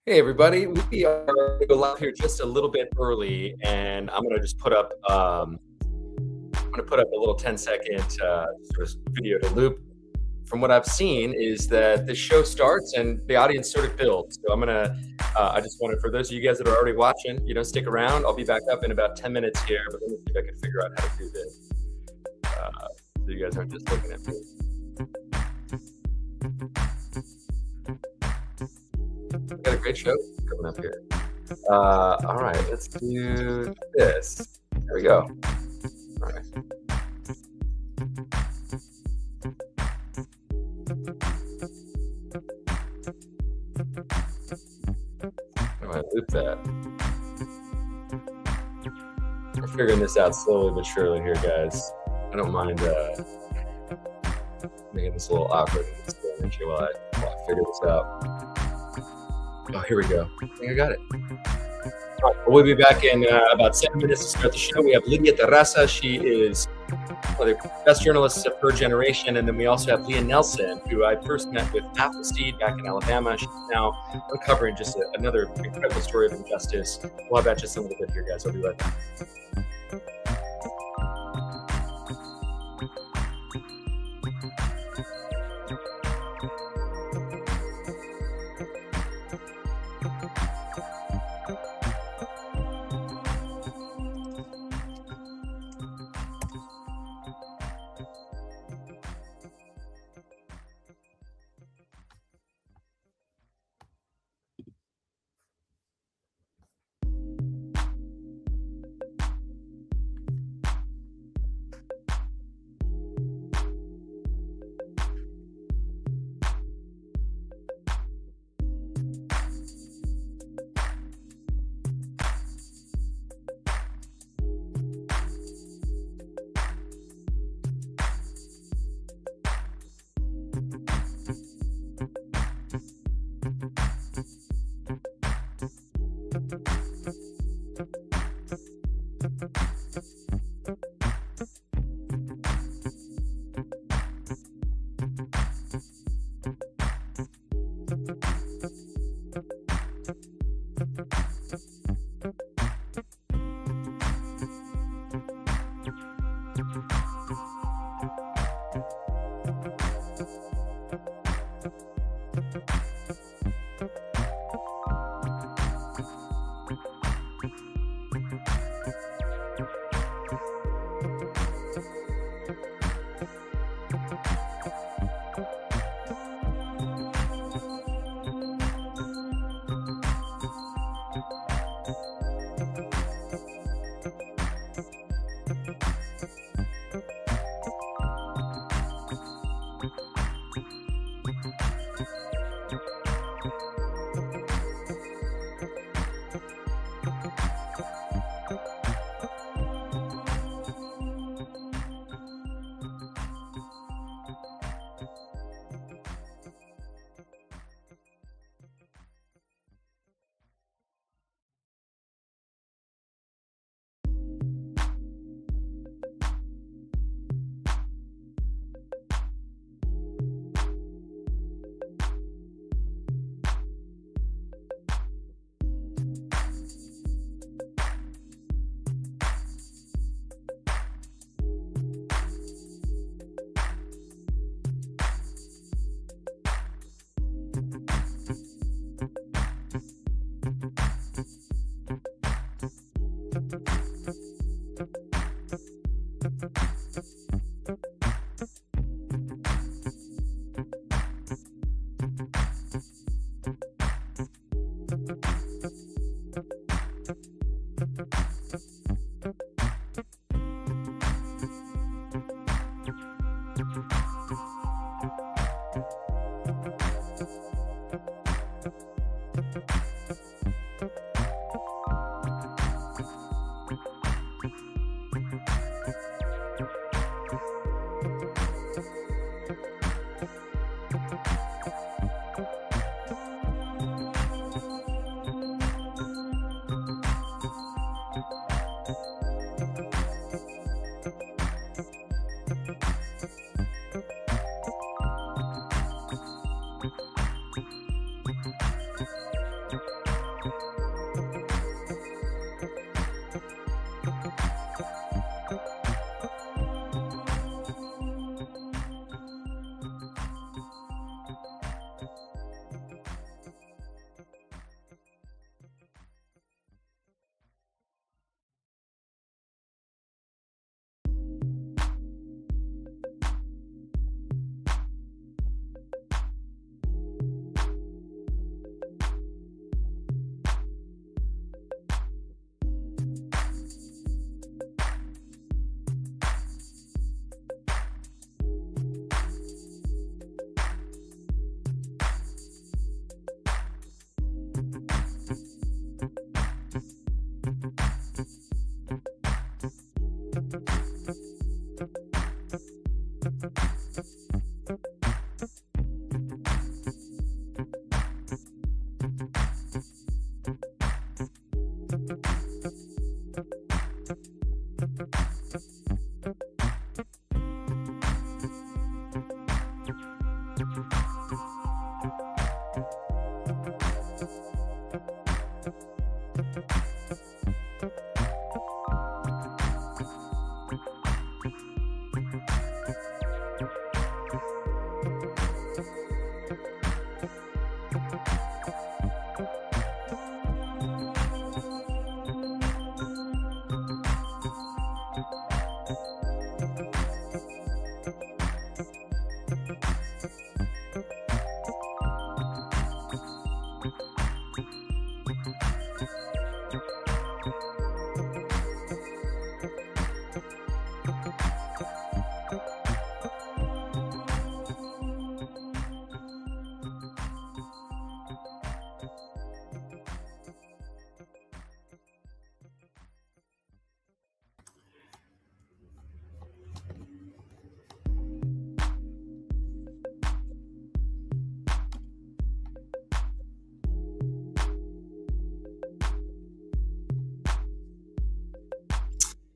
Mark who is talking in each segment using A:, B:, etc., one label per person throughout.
A: Hey everybody, we are going to go live here just a little bit early, and I'm going to just put up a little 10-second sort of video to loop. From what I've seen is that the show starts and the audience sort of builds. So I just wanted, for those of you guys that are already watching, stick around. I'll be back up in about 10 minutes here, but let me see if I can figure out how to do this. So you guys aren't just looking at me. We've got a great show coming up here. All right, let's do this. There we go. All right. I'm going to loop that. We're figuring this out slowly but surely here, guys. I don't mind making this a little awkward in this energy while I figure this out. Oh, here we go. I think I got it. All right, we'll be back in about 7 minutes to start the show. We have Lydia Terrazas. She is one of the best journalists of her generation. And then we also have Leah Nelson, who I first met with Appleseed back in Alabama. She's now uncovering just another incredible story of injustice. We'll have that just a little bit here, guys. I'll be right back.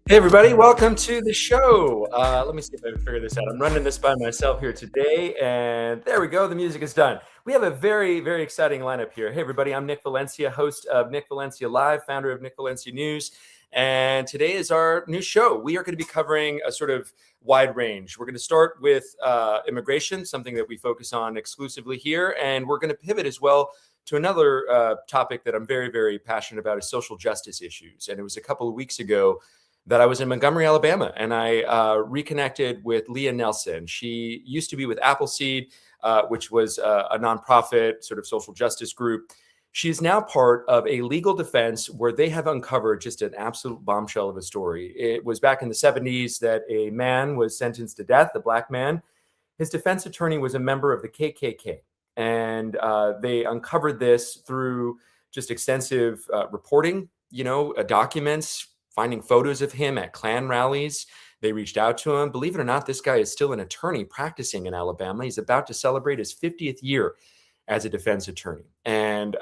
A: Hey everybody, welcome to the show. Let me see if I can figure this out. I'm running this by myself here today, and there we go. The music is done. We have a very, very exciting lineup here. Hey everybody, I'm Nick Valencia, host of Nick Valencia Live, founder of Nick Valencia News, and today is our new show. We are going to be covering a sort of wide range. We're going to start with immigration, something that we focus on exclusively here, and we're going to pivot as well to another topic that I'm very, very passionate about, is social justice issues. And it was a couple of weeks ago that I was in Montgomery, Alabama, and I reconnected with Leah Nelson. She used to be with Appleseed, which was a nonprofit sort of social justice group. She is now part of a legal defense where they have uncovered just an absolute bombshell of a story. It was back in the 70s that a man was sentenced to death, a black man. His defense attorney was a member of the KKK, and they uncovered this through just extensive reporting, documents, finding photos of him at Klan rallies. They reached out to him. Believe it or not, this guy is still an attorney practicing in Alabama. He's about to celebrate his 50th year as a defense attorney. And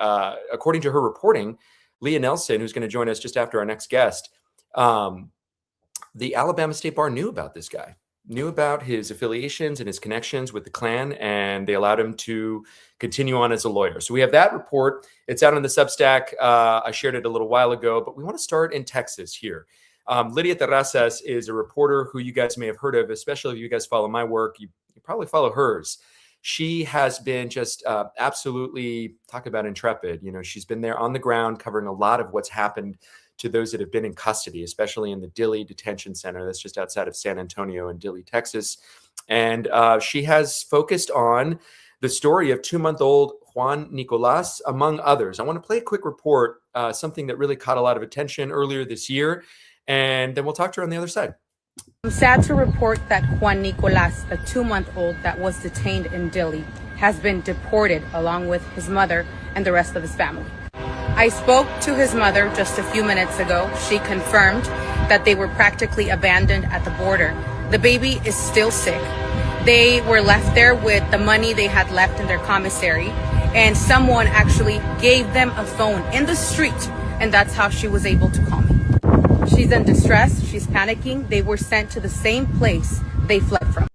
A: according to her reporting, Leah Nelson, who's going to join us just after our next guest, the Alabama State Bar knew about this guy, knew about his affiliations and his connections with the Klan, and they allowed him to continue on as a lawyer. So we have that report. It's out on the Substack. I shared it a little while ago, but we want to start in Texas here. Lydia Terrazas is a reporter who you guys may have heard of, especially if you guys follow my work. You probably follow hers. She has been just absolutely, talk about intrepid. She's been there on the ground covering a lot of what's happened to those that have been in custody, especially in the Dilley Detention Center. That's just outside of San Antonio in Dilley, Texas. And she has focused on the story of 2-month-old Juan Nicolas, among others. I want to play a quick report, something that really caught a lot of attention earlier this year, and then we'll talk to her on the other side.
B: I'm sad to report that Juan Nicolas, a 2-month-old that was detained in Dilley, has been deported along with his mother and the rest of his family. I spoke to his mother just a few minutes ago. She confirmed that they were practically abandoned at the border. The baby is still sick. They were left there with the money they had left in their commissary, and someone actually gave them a phone in the street, and that's how she was able to call me. She's in distress. She's panicking. They were sent to the same place they fled from.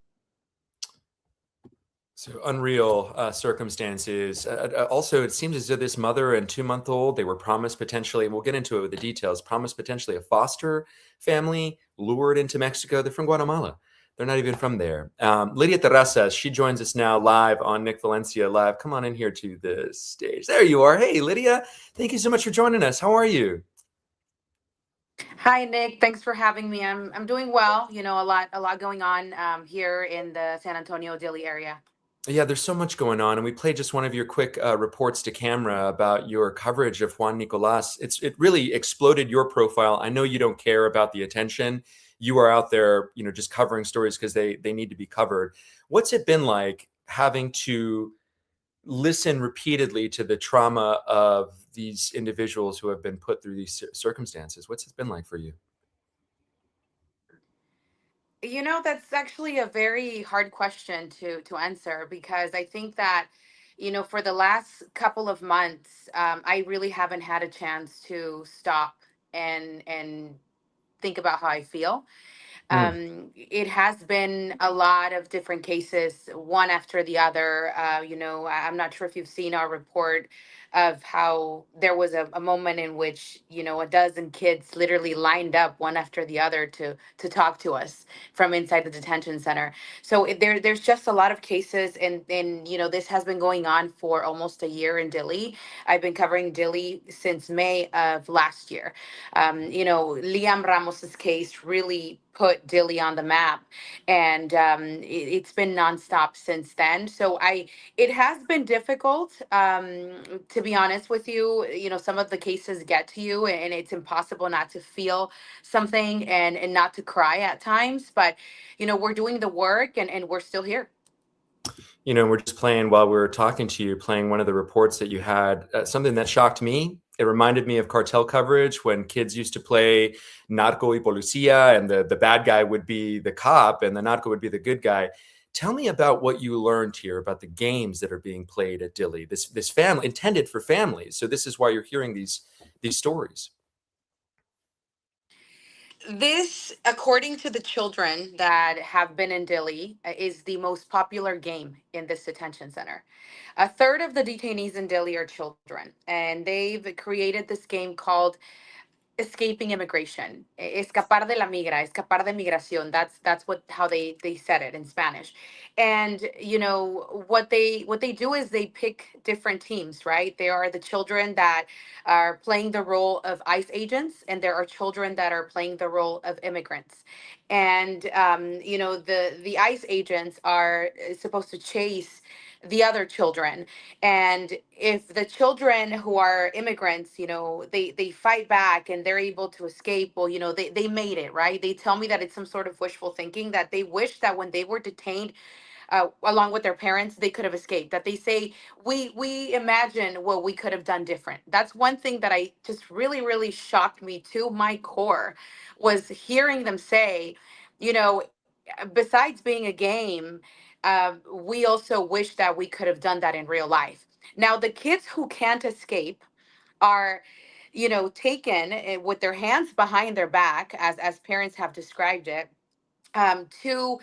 A: So unreal circumstances. Also, it seems as though this mother and 2-month-old, they were promised potentially, and we'll get into it with the details, promised potentially a foster family, lured into Mexico. They're from Guatemala. They're not even from there. Lydia Terrazas, she joins us now live on Nick Valencia Live. Come on in here to the stage. There you are. Hey, Lydia. Thank you so much for joining us. How are you?
B: Hi, Nick. Thanks for having me. I'm doing well. A lot going on here in the San Antonio Dilley area.
A: Yeah, there's so much going on, and we played just one of your quick reports to camera about your coverage of Juan Nicolas. It really exploded your profile. I know you don't care about the attention. You are out there, just covering stories because they need to be covered. What's it been like having to listen repeatedly to the trauma of these individuals who have been put through these circumstances? What's it been like for you?
B: That's actually a very hard question to answer, because I think that, for the last couple of months, I really haven't had a chance to stop and think about how I feel. It has been a lot of different cases, one after the other. I'm not sure if you've seen our report of how there was a moment in which, a dozen kids literally lined up one after the other to talk to us from inside the detention center. So there's just a lot of cases, and this has been going on for almost a year in Dilley. I've been covering Dilley since May of last year. Liam Ramos's case really put Dilley on the map, and it's been nonstop since then. So it has been difficult to be honest with you, some of the cases get to you, and it's impossible not to feel something and not to cry at times. But, we're doing the work, and we're still here.
A: We're just playing while we were talking to you, playing one of the reports that you had, something that shocked me. It reminded me of cartel coverage when kids used to play narco y policía, and the bad guy would be the cop and the narco would be the good guy. Tell me about what you learned here about the games that are being played at Dilley. This family intended for families. So this is why you're hearing these stories.
B: This, according to the children that have been in Dilley, is the most popular game in this detention center. A third of the detainees in Dilley are children, and they've created this game called escaping immigration, escapar de la migra, escapar de migración. That's what how they said it in Spanish. And what they do is they pick different teams, right? There are the children that are playing the role of ICE agents, and there are children that are playing the role of immigrants. And the ICE agents are supposed to chase the other children, and if the children who are immigrants, they fight back and they're able to escape, well, they made it, right? They tell me that it's some sort of wishful thinking, that they wish that when they were detained, along with their parents, they could have escaped. That they say, we imagine what we could have done different. That's one thing that I just really, really shocked me to my core, was hearing them say, you know besides being a game, we also wish that we could have done that in real life. Now, the kids who can't escape are, taken, with their hands behind their back, as parents have described it, to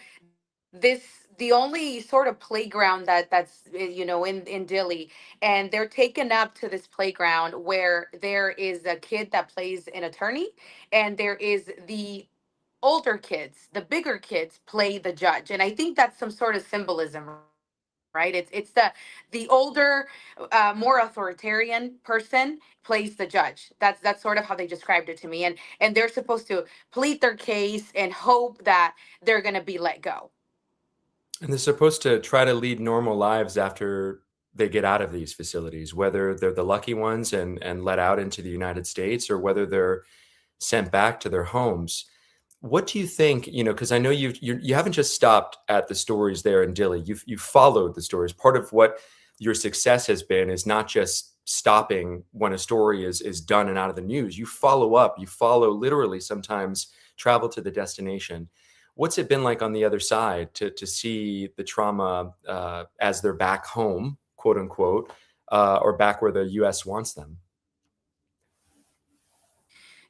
B: this the only sort of playground that's in Dilley, and they're taken up to this playground where there is a kid that plays an attorney, and there is the older kids, the bigger kids play the judge. And I think that's some sort of symbolism, right? It's the older, more authoritarian person plays the judge. That's sort of how they described it to me. And they're supposed to plead their case and hope that they're going to be let go.
A: And they're supposed to try to lead normal lives after they get out of these facilities, whether they're the lucky ones and let out into the United States, or whether they're sent back to their homes. What do you think? Because I know you haven't just stopped at the stories there in Dilley. You've followed the stories. Part of what your success has been is not just stopping when a story is done and out of the news. You follow up. You follow, literally, sometimes travel to the destination. What's it been like on the other side to see the trauma as they're back home, quote unquote, or back where the U.S. wants them?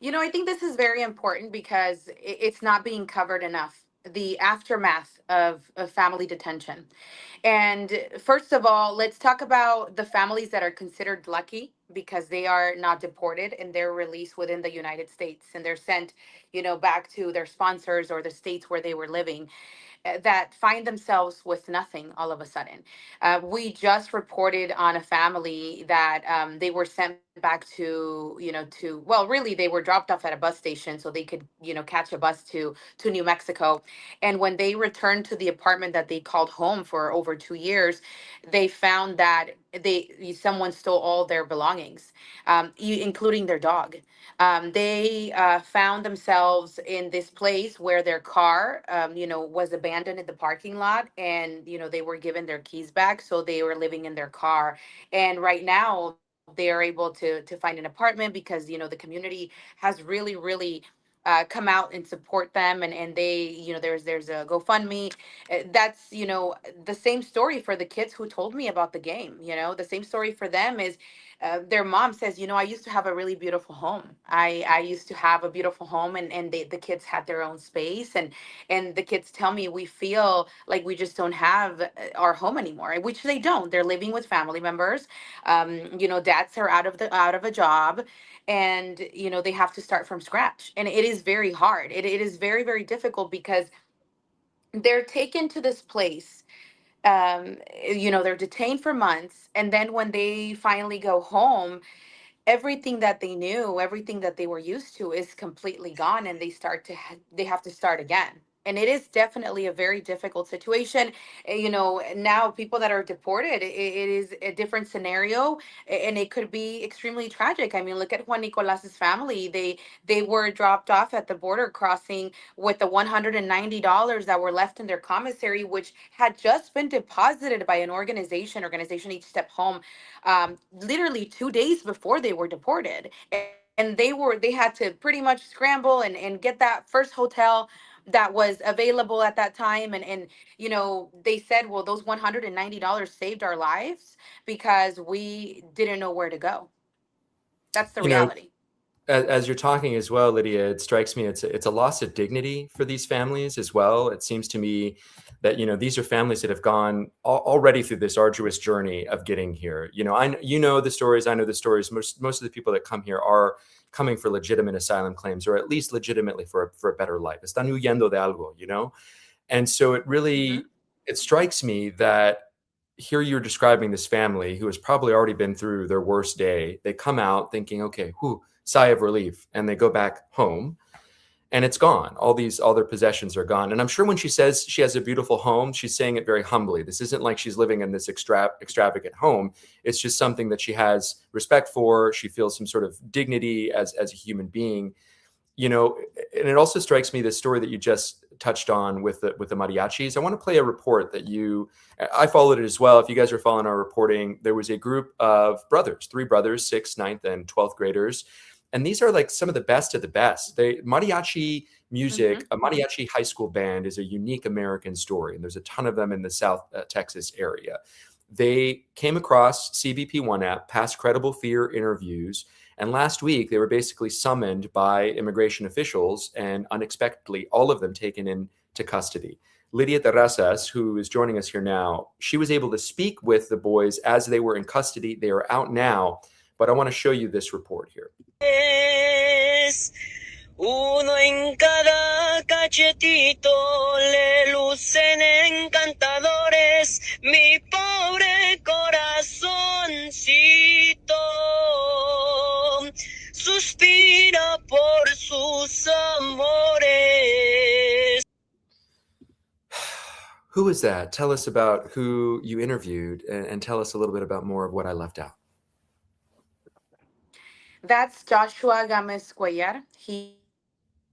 B: I think this is very important because it's not being covered enough. The aftermath of family detention. And first of all, let's talk about the families that are considered lucky because they are not deported and they're released within the United States, and they're sent, back to their sponsors or the states where they were living, that find themselves with nothing all of a sudden. We just reported on a family that, they were sent back to, well, really, they were dropped off at a bus station so they could, catch a bus to New Mexico. And when they returned to the apartment that they called home for over 2 years, they found that someone stole all their belongings, including their dog. They found themselves in this place where their car, was abandoned in the parking lot, and they were given their keys back, so they were living in their car. And right now, they are able to find an apartment because the community has really, really. Come out and support them, and they, there's a GoFundMe. That's the same story for the kids who told me about the game. The same story for them is, their mom says, I used to have a really beautiful home. I used to have a beautiful home, and the kids had their own space, and the kids tell me, we feel like we just don't have our home anymore, which they don't. They're living with family members. Dads are out of a job, and they have to start from scratch, and it is very hard. It is very, very difficult because they're taken to this place, they're detained for months, and then when they finally go home, everything that they knew, everything that they were used to is completely gone, and they have to start again. And it is definitely a very difficult situation. Now people that are deported, it is a different scenario, and it could be extremely tragic. I mean, look at Juan Nicolas's family. They were dropped off at the border crossing with the $190 that were left in their commissary, which had just been deposited by an organization Each Step Home, literally 2 days before they were deported. And they had to pretty much scramble and get that first hotel that was available at that time. And they said, well, those $190 saved our lives because we didn't know where to go. That's the
A: You know,
B: reality.
A: as you're talking as well, Lydia, it strikes me it's a loss of dignity for these families as well. It seems to me that these are families that have gone already through this arduous journey of getting here. I know the stories. I know the stories. Most of the people that come here are coming for legitimate asylum claims, or at least legitimately for a better life. Están huyendo de algo. And so
B: Hmm.
A: it strikes me that here you're describing this family who has probably already been through their worst day. They come out thinking, okay, whew, sigh of relief, and they go back home and it's gone. All their possessions are gone. And I'm sure when she says she has a beautiful home, she's saying it very humbly. This isn't like she's living in this extravagant home. It's just something that she has respect for. She feels some sort of dignity as a human being. And it also strikes me, this story that you just touched on with the mariachis. I want to play a report that I followed it as well. If you guys are following our reporting, there was a group of brothers, 3 brothers, 6th, 9th, and 12th graders. And these are like some of the best of the best. Mariachi music,
B: Hmm.
A: a mariachi high school band is a unique American story. And there's a ton of them in the South Texas area. They came across CBP One app, passed credible fear interviews, and last week they were basically summoned by immigration officials and unexpectedly all of them taken into custody. Lydia Terrazas, who is joining us here now, she was able to speak with the boys as they were in custody. They are out now, but I want to show you this report here.
C: Uno en cada cachetito le lucen encantadores, mi pobre corazoncito suspira por sus amores.
A: Who is that? Tell us about who you interviewed and tell us a little bit about more of what I left out.
B: That's Joshua Gomez Cuellar. He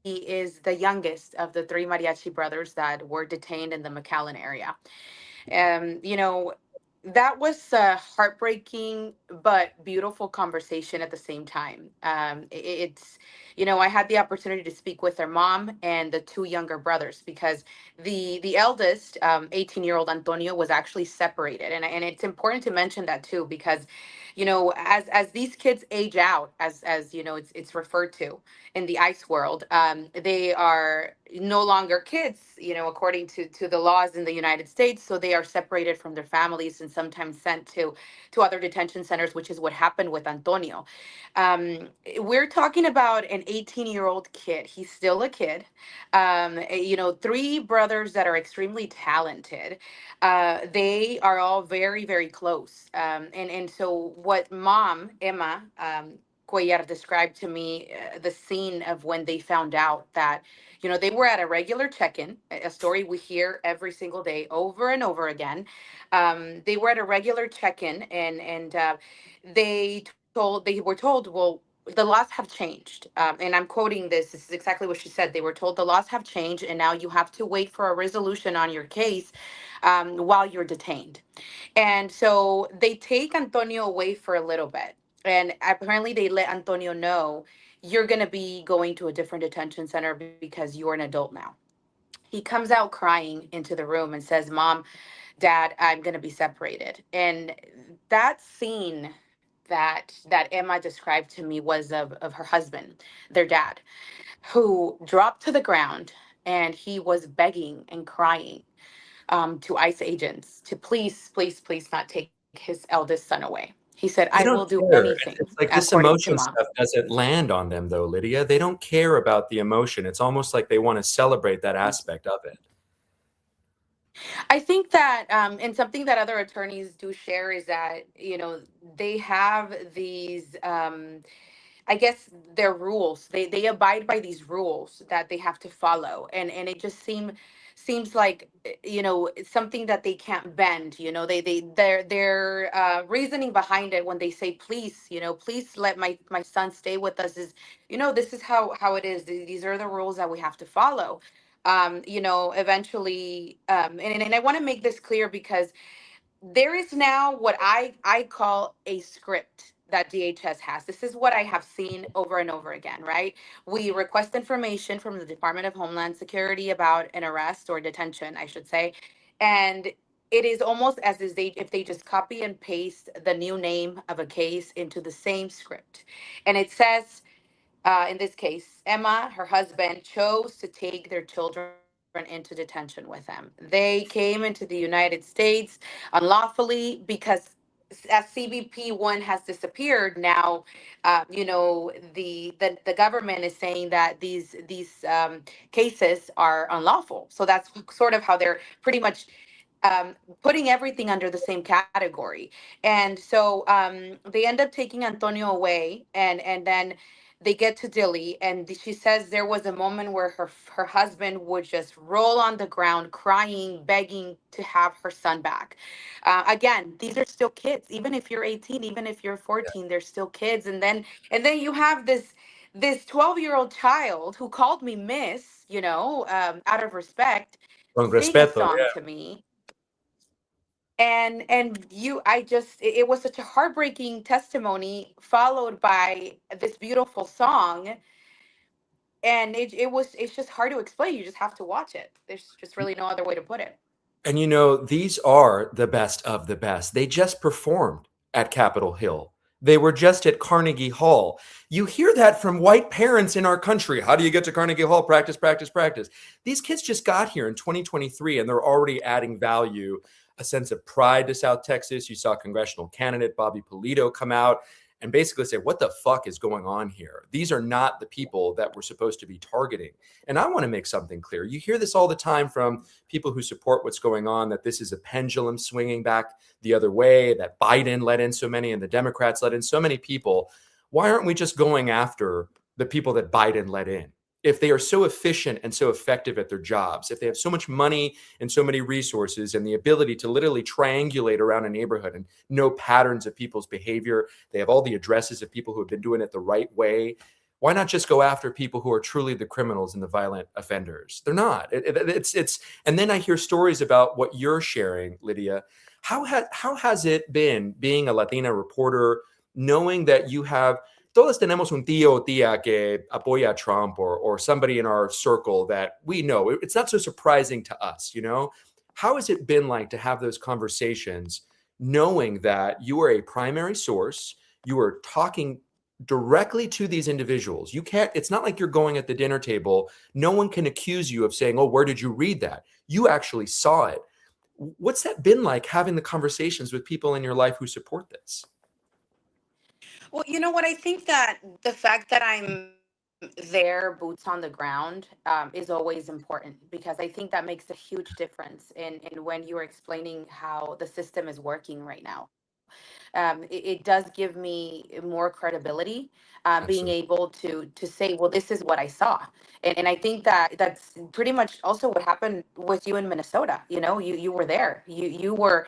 B: is the youngest of the 3 mariachi brothers that were detained in the McAllen area. um you know that was a heartbreaking but beautiful conversation at the same time. I had the opportunity to speak with their mom and the 2 younger brothers, because the eldest, 18-year-old Antonio, was actually separated. And it's important to mention that too, because as these kids age out, as it's referred to in the ICE world, they are no longer kids, according to the laws in the United States. So they are separated from their families and sometimes sent to other detention centers, which is what happened with Antonio. We're talking about an 18-year-old kid. He's still a kid. 3 brothers that are extremely talented. They are all very, very close. And so what mom, Emma, Cuellar, described to me, the scene of when they found out that, they were at a regular check-in, a story we hear every single day over and over again. They were at a regular check-in, and they were told, well, the laws have changed. And I'm quoting this. This is exactly what she said. They were told the laws have changed, and now you have to wait for a resolution on your case while you're detained. And so they take Antonio away for a little bit. And apparently they let Antonio know, you're going to be going to a different detention center because you're an adult now. He comes out crying into the room and says, Mom, Dad, I'm going to be separated. And that scene that Emma described to me was of her husband, their dad, who dropped to the ground, and he was begging and crying to ICE agents to please, please, please not take his eldest son away. He said,
A: They
B: I
A: don't
B: will do
A: care.
B: anything,
A: It's like this
B: according to
A: emotion
B: mom.
A: stuff doesn't land on them, though, Lydia. They don't care about the emotion. It's almost like they want to celebrate that aspect of it.
B: I think that, and something that other attorneys do share is that, they have these. I guess their rules. They abide by these rules that they have to follow, and it just seems like it's something that they can't bend. Their reasoning behind it when they say please, please let my son stay with us is, this is how it is. These are the rules that we have to follow. Eventually, and I want to make this clear because there is now what I call a script that DHS has. This is what I have seen over and over again, right? We request information from the Department of Homeland Security about an arrest or detention, I should say. And it is almost as if they just copy and paste the new name of a case into the same script. And it says, in this case, Emma, her husband, chose to take their children into detention with them. They came into the United States unlawfully because as CBP 1 has disappeared now, the government is saying that these cases are unlawful. So that's sort of how they're pretty much putting everything under the same category. And so they end up taking Antonio away, and then they get to Dilly, and she says there was a moment where her husband would just roll on the ground, crying, begging to have her son back. Again, these are still kids. Even if you're 18, even if you're 14, they're still kids. And then you have this 12-year-old child who called me Miss, out of respect,
A: Con
B: sing a
A: respeto,
B: song
A: yeah.
B: to me. And it was such a heartbreaking testimony followed by this beautiful song. And it's just hard to explain. You just have to watch it. There's just really no other way to put it.
A: And these are the best of the best. They just performed at Capitol Hill. They were just at Carnegie Hall. You hear that from white parents in our country. How do you get to Carnegie Hall? Practice, practice, practice. These kids just got here in 2023 and they're already adding value, a sense of pride to South Texas. You saw congressional candidate Bobby Polito come out and basically say, what the fuck is going on here? These are not the people that we're supposed to be targeting. And I want to make something clear. You hear this all the time from people who support what's going on, that this is a pendulum swinging back the other way, that Biden let in so many and the Democrats let in so many people. Why aren't we just going after the people that Biden let in? If they are so efficient and so effective at their jobs, if they have so much money and so many resources and the ability to literally triangulate around a neighborhood and know patterns of people's behavior, they have all the addresses of people who have been doing it the right way. Why not just go after people who are truly the criminals and the violent offenders? They're not. It's and then I hear stories about what you're sharing, Lydia. How has it been being a Latina reporter, knowing that you have todos tenemos un tío o tía que apoya a Trump or somebody in our circle that we know? It's not so surprising to us, How has it been like to have those conversations, knowing that you are a primary source, you are talking directly to these individuals? It's not like you're going at the dinner table. No one can accuse you of saying, oh, where did you read that? You actually saw it. What's that been like, having the conversations with people in your life who support this?
B: Well, you know what? I think that the fact that I'm there, boots on the ground, is always important, because I think that makes a huge difference in when you're explaining how the system is working right now. It does give me more credibility, being able to say, well, this is what I saw. And I think that that's pretty much also what happened with you in Minnesota. You were there. You were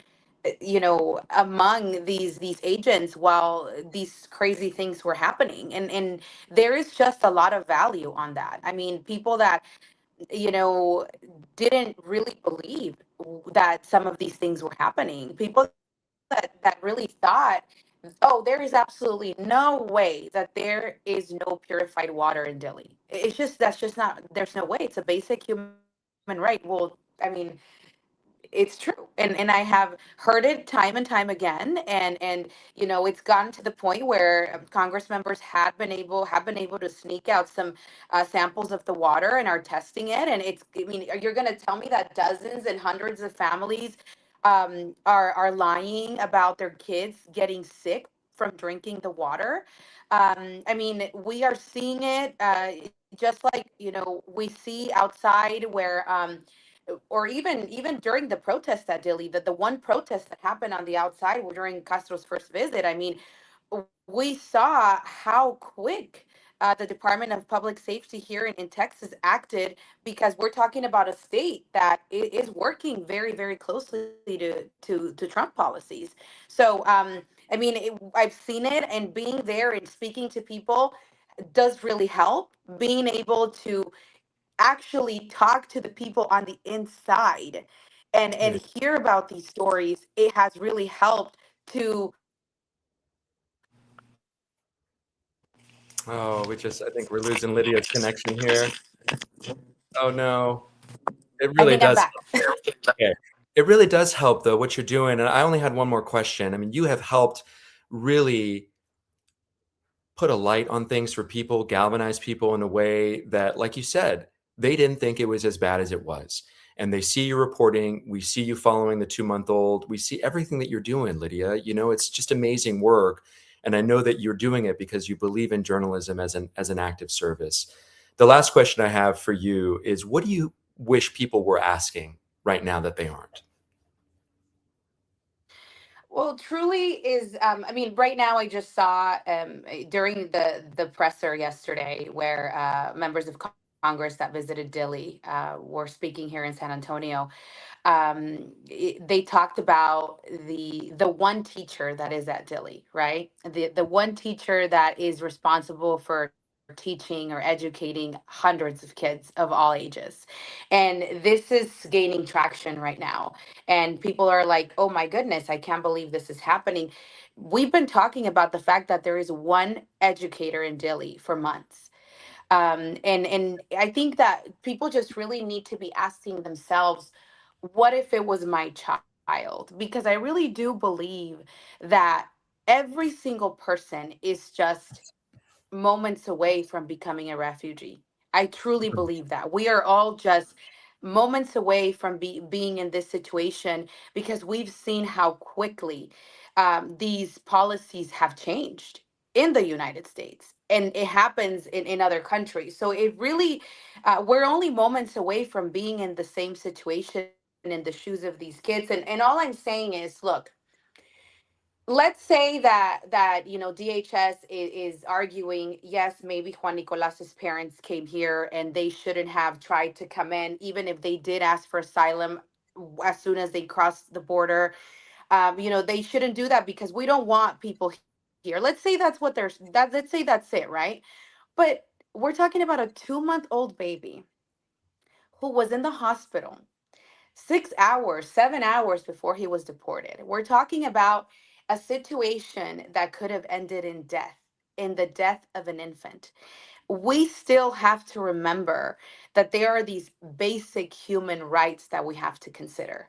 B: among these agents while these crazy things were happening, and there is just a lot of value on that. I mean, people that didn't really believe that some of these things were happening, people that really thought, oh, there is absolutely no way that there is no purified water in Delhi. That's just not, there's no way. It's a basic human right. Well, I mean, it's true, and I have heard it time and time again, and it's gotten to the point where Congress members have been able to sneak out some samples of the water and are testing it. And I mean, you're going to tell me that dozens and hundreds of families are lying about their kids getting sick from drinking the water? I mean, we are seeing it, just like we see outside where or even during the protest at Dili, the one protest that happened on the outside during Castro's first visit. I mean, we saw how quick the Department of Public Safety here in Texas acted, because we're talking about a state that is working very, very closely to Trump policies. So, I mean, I've seen it, and being there and speaking to people does really help. Being able to actually talk to the people on the inside and
A: Yeah.
B: hear about these stories, it has really helped to.
A: Oh, I think we're losing Lydia's connection here. Oh no. It
B: I
A: really
B: think I'm
A: does.
B: back.
A: Okay. It really does help, though, what you're doing. And I only had one more question. I mean, you have helped really put a light on things for people, galvanize people in a way that, like you said, they didn't think it was as bad as it was. And they see you reporting. We see you following the 2-month-old. We see everything that you're doing, Lydia. You know, it's just amazing work. And I know that you're doing it because you believe in journalism as an active service. The last question I have for you is, what do you wish people were asking right now that they aren't?
B: Well, truly is. I mean, right now I just saw during the presser yesterday where members of Congress that visited Dilley were speaking here in San Antonio. They talked about the one teacher that is at Dilley, right? The one teacher that is responsible for teaching or educating hundreds of kids of all ages. And this is gaining traction right now. And people are like, "Oh my goodness, I can't believe this is happening." We've been talking about the fact that there is one educator in Dilley for months. And I think that people just really need to be asking themselves, what if it was my child? Because I really do believe that every single person is just moments away from becoming a refugee. I truly believe that we are all just moments away from being in this situation, because we've seen how quickly these policies have changed in the United States, and it happens in other countries. So it really, we're only moments away from being in the same situation, in the shoes of these kids. And all I'm saying is, look, let's say that DHS is arguing, yes, maybe Juan Nicolas's parents came here and they shouldn't have tried to come in, even if they did ask for asylum as soon as they crossed the border. They shouldn't do that because we don't want people here. Let's say that's what they're that let's say that's it, right? But we're talking about a 2-month-old baby who was in the hospital 6 hours, 7 hours before he was deported. We're talking about a situation that could have ended in death, in the death of an infant. We still have to remember that there are these basic human rights that we have to consider.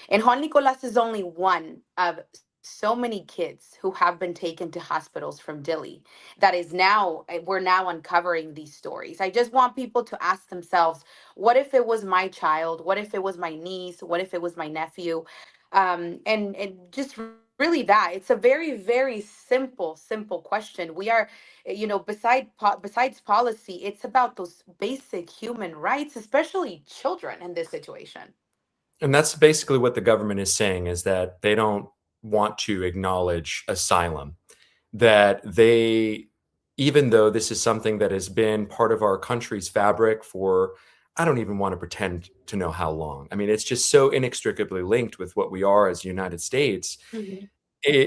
B: And Juan Nicolas is only one of so many kids who have been taken to hospitals from Dilley. That is now, we're now uncovering these stories. I just want people to ask themselves, what if it was my child? What if it was my niece? What if it was my nephew? And just really that. It's a very, very simple question. We are, besides policy, it's about those basic human rights, especially children in this situation.
A: And that's basically what the government is saying, is that they don't want to acknowledge asylum, that they, even though this is something that has been part of our country's fabric for, I don't even want to pretend to know how long. I mean, it's just so inextricably linked with what we are as the United States.
B: Mhm.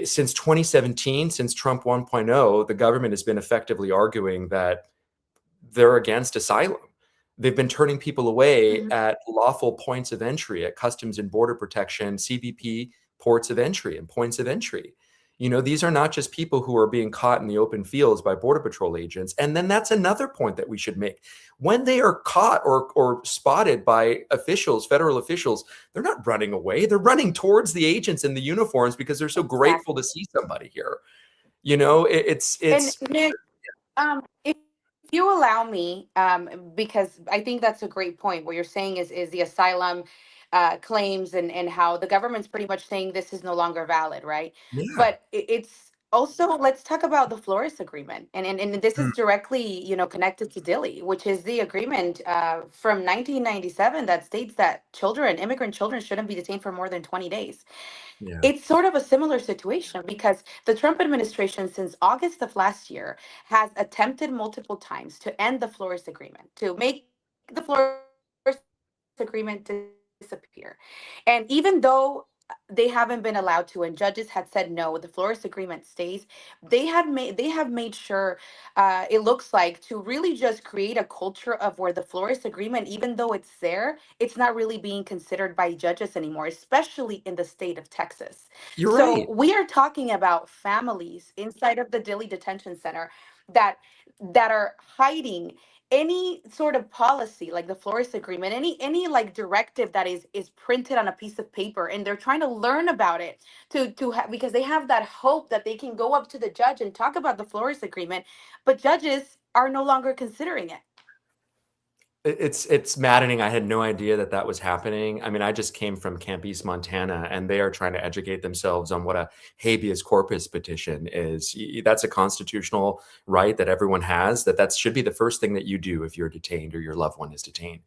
A: Since 2017, since Trump 1.0, the government has been effectively arguing that they're against asylum. They've been turning people away
B: Mhm.
A: at lawful points of entry, at Customs and Border Protection, CBP ports of entry and points of entry. You know, these are not just people who are being caught in the open fields by Border Patrol agents. And then that's another point that we should make. When they are caught or spotted by officials, federal officials, they're not running away. They're running towards the agents in the uniforms because they're so grateful to
B: Exactly.
A: see somebody here. You know,
B: And
A: it's
B: Nick, if you allow me, because I think that's a great point. What you're saying is the asylum claims, and how the government's pretty much saying this is no longer valid, right?
A: yeah.
B: But it's Also, let's talk about the Flores Agreement, and this is directly, connected to Dili, which is the agreement from 1997 that states that immigrant children, shouldn't be detained for more than 20 days.
A: Yeah.
B: It's sort of a similar situation because the Trump administration, since August of last year, has attempted multiple times to end the Flores Agreement, to make the Flores Agreement disappear. And even though they haven't been allowed to, and judges had said no, the Flores Agreement stays. They have made sure, it looks like, to really just create a culture of where the Flores Agreement, even though it's there, it's not really being considered by judges anymore, especially in the state of Texas.
A: You're
B: So
A: right.
B: we are talking about families inside of the Dilley Detention Center that are hiding any sort of policy like the Flores Agreement, any like directive that is printed on a piece of paper, and they're trying to learn about it because they have that hope that they can go up to the judge and talk about the Flores Agreement, but judges are no longer considering it.
A: It's maddening. I had no idea that that was happening. I mean, I just came from Camp East, Montana, and they are trying to educate themselves on what a habeas corpus petition is. That's a constitutional right that everyone has, that should be the first thing that you do if you're detained or your loved one is detained.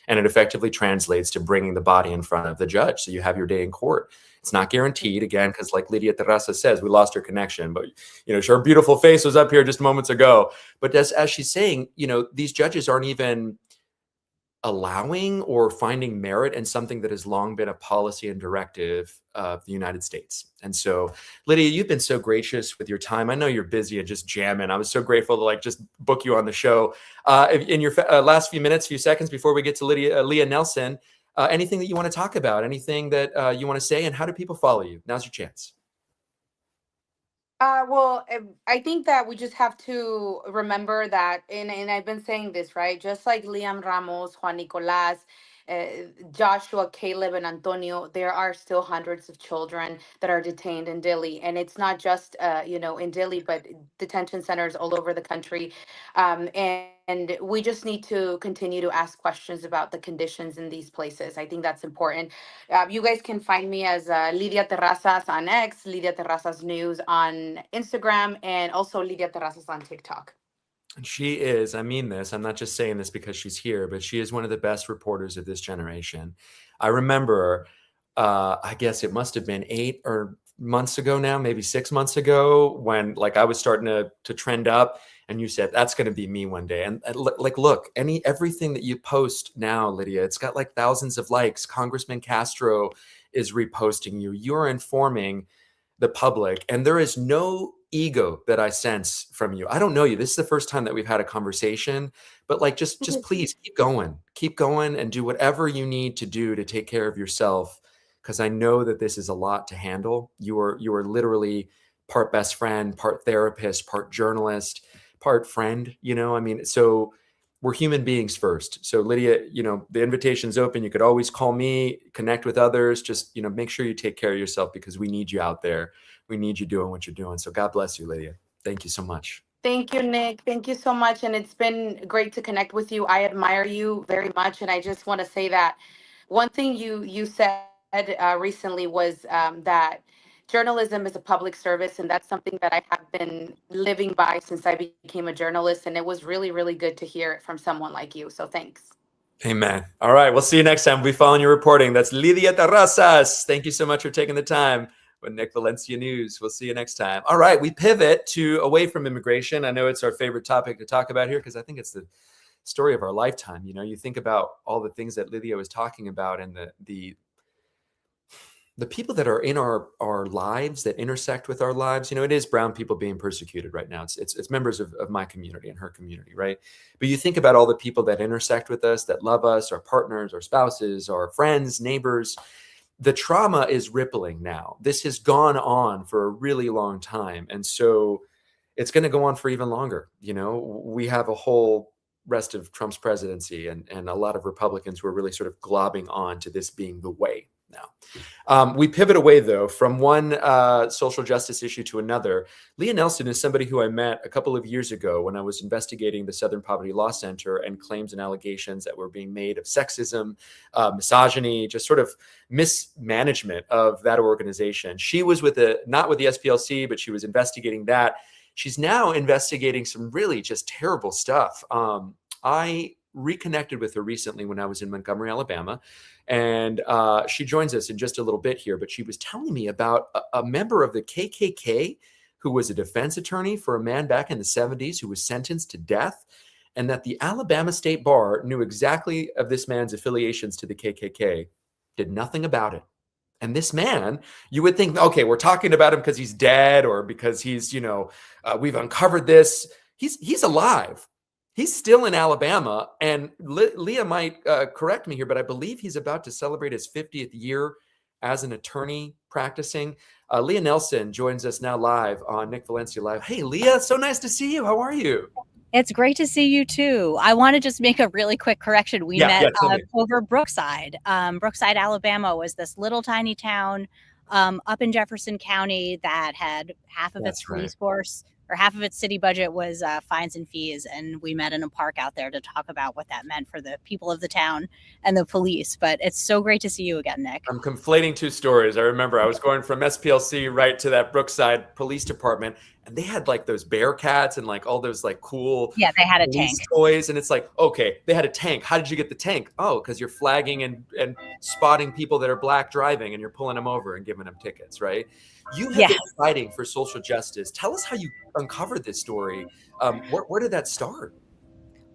A: And it effectively translates to bringing the body in front of the judge, so you have your day in court. It's not guaranteed, again, because like Lydia Terrazas says, we lost her connection, but her beautiful face was up here just moments ago. But as she's saying, these judges aren't even allowing or finding merit in something that has long been a policy and directive of the United States. And so, Lydia, you've been so gracious with your time. I know you're busy and just jamming. I was so grateful to just book you on the show. In your last few seconds before we get to Leah Nelson, anything that you want to talk about, anything that you want to say, and how do people follow you? Now's your chance.
B: Well, I think that we just have to remember that, and I've been saying this, right? Just like Liam Ramos, Juan Nicolas, uh, Joshua, Caleb, and Antonio, there are still hundreds of children that are detained in Dili. And it's not just, in Dili, but detention centers all over the country. And we just need to continue to ask questions about the conditions in these places. I think that's important. You guys can find me as Lydia Terrazas on X, Lydia Terrazas News on Instagram, and also Lydia Terrazas on TikTok.
A: And she is, I mean this, I'm not just saying this because she's here, but she is one of the best reporters of this generation. I remember, I guess it must have been 8 or months ago now, maybe 6 months ago, when I was starting to trend up, and you said, that's going to be me one day. And look, everything that you post now, Lydia, it's got thousands of likes. Congressman Castro is reposting you. You're informing the public, and there is no ego that I sense from you. I don't know you. This is the first time that we've had a conversation, but just please keep going and do whatever you need to do to take care of yourself. Because I know that this is a lot to handle. You are literally part best friend, part therapist, part journalist, part friend, so we're human beings first. So Lydia, the invitation's open. You could always call me, connect with others. Just, make sure you take care of yourself, because we need you out there. We need you doing what you're doing. So God bless you, Lydia. Thank you so much.
B: Thank you, Nick. Thank you so much. And it's been great to connect with you. I admire you very much. And I just want to say that one thing you said recently was that journalism is a public service. And that's something that I have been living by since I became a journalist. And it was really, really good to hear it from someone like you. So thanks.
A: Amen. All right. We'll see you next time. We'll be following your reporting. That's Lydia Terrazas. Thank you so much for taking the time with Nick Valencia News. We'll see you next time. All right. We pivot to away from immigration. I know it's our favorite topic to talk about here, because I think it's the story of our lifetime. You think about all the things that Lydia was talking about, and the people that are in our lives, that intersect with our lives. It is brown people being persecuted right now. It's members of my community and her community, right? But you think about all the people that intersect with us, that love us, our partners, our spouses, our friends, neighbors. The trauma is rippling now. This has gone on for a really long time. And so it's going to go on for even longer. We have a whole rest of Trump's presidency and a lot of Republicans who are really sort of globbing on to this being the way. No. We pivot away, though, from one social justice issue to another. Leah Nelson is somebody who I met a couple of years ago when I was investigating the Southern Poverty Law Center and claims and allegations that were being made of sexism, misogyny, just sort of mismanagement of that organization. She was not with the SPLC, but she was investigating that. She's now investigating some really just terrible stuff. I reconnected with her recently when I was in Montgomery, Alabama. And she joins us in just a little bit here, but she was telling me about a member of the KKK who was a defense attorney for a man back in the 70s who was sentenced to death, and that the Alabama State Bar knew exactly of this man's affiliations to the KKK, did nothing about it. And this man, you would think, okay, we're talking about him because he's dead or because he's, we've uncovered this. He's alive. He's still in Alabama, and Leah might correct me here, but I believe he's about to celebrate his 50th year as an attorney practicing. Leah Nelson joins us now live on Nick Valencia Live. Hey, Leah, so nice to see you. How are you?
D: It's great to see you too. I want to just make a really quick correction. We met over Brookside. Brookside, Alabama was this little tiny town up in Jefferson County that had half of its police force, or half of its city budget was fines and fees. And we met in a park out there to talk about what that meant for the people of the town and the police. But it's so great to see you again, Nick.
A: I'm conflating two stories. I remember I was going from SPLC right to that Brookside Police Department, and they had like those Bearcats and like all those like cool
D: they had a tank
A: toys. And it's like, okay, they had a tank. How did you get the tank? Oh, because you're flagging and spotting people that are black driving, and you're pulling them over and giving them tickets, right? You have been fighting for social justice. Tell us how you uncovered this story. Where did that start?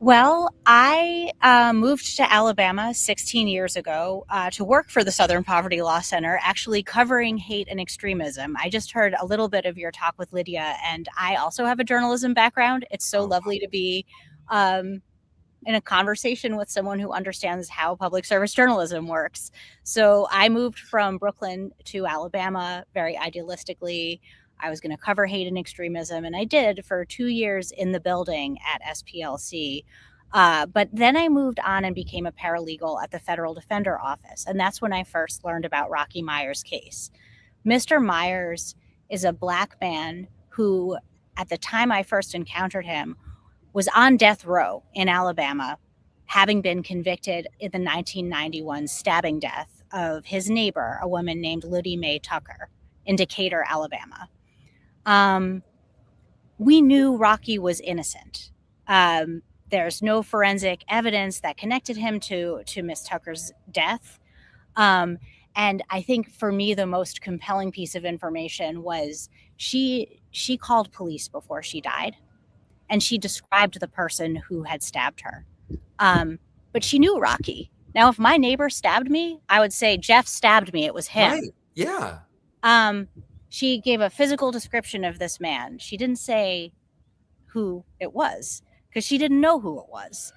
D: Well, I moved to Alabama 16 years ago to work for the Southern Poverty Law Center, actually covering hate and extremism. I just heard a little bit of your talk with Lydia, and I also have a journalism background. It's so lovely to be in a conversation with someone who understands how public service journalism works. So I moved from Brooklyn to Alabama very idealistically. I was going to cover hate and extremism, and I did for 2 years in the building at SPLC. But then I moved on and became a paralegal at the Federal Defender Office, and that's when I first learned about Rocky Myers' case. Mr. Myers is a Black man who, at the time I first encountered him, was on death row in Alabama, having been convicted in the 1991 stabbing death of his neighbor, a woman named Lydia Mae Tucker, in Decatur, Alabama. We knew Rocky was innocent. There's no forensic evidence that connected him to Miss Tucker's death. And I think for me, the most compelling piece of information was she called police before she died, and she described the person who had stabbed her. But she knew Rocky. Now, if my neighbor stabbed me, I would say, Jeff stabbed me. It was him.
A: Right. Yeah.
D: She gave a physical description of this man. She didn't say who it was because she didn't know who it was.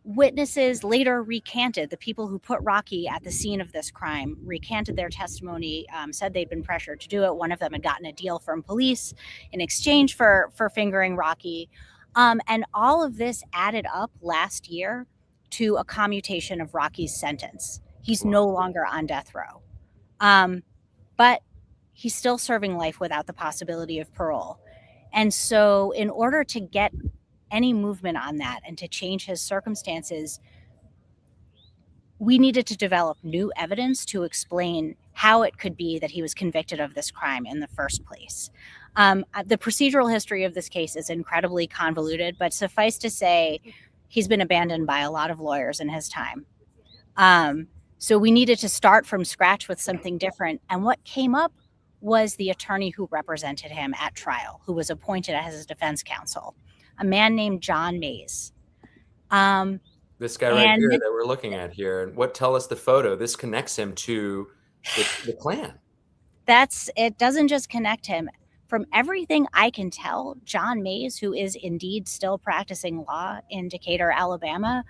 D: Witnesses later recanted. The people who put Rocky at the scene of this crime recanted their testimony, said they'd been pressured to do it. One of them had gotten a deal from police in exchange for fingering Rocky. And all of this added up last year to a commutation of Rocky's sentence. He's no longer on death row. But he's still serving life without the possibility of parole. And so in order to get any movement on that and to change his circumstances, we needed to develop new evidence to explain how it could be that he was convicted of this crime in the first place. The procedural history of this case is incredibly convoluted, but suffice to say, he's been abandoned by a lot of lawyers in his time. So we needed to start from scratch with something different. And what came up was the attorney who represented him at trial, who was appointed as his defense counsel, a man named John Mays.
A: This guy right here that we're looking at here. And tell us the photo. This connects him to the Klan.
D: It doesn't just connect him. From everything I can tell, John Mays, who is indeed still practicing law in Decatur, Alabama,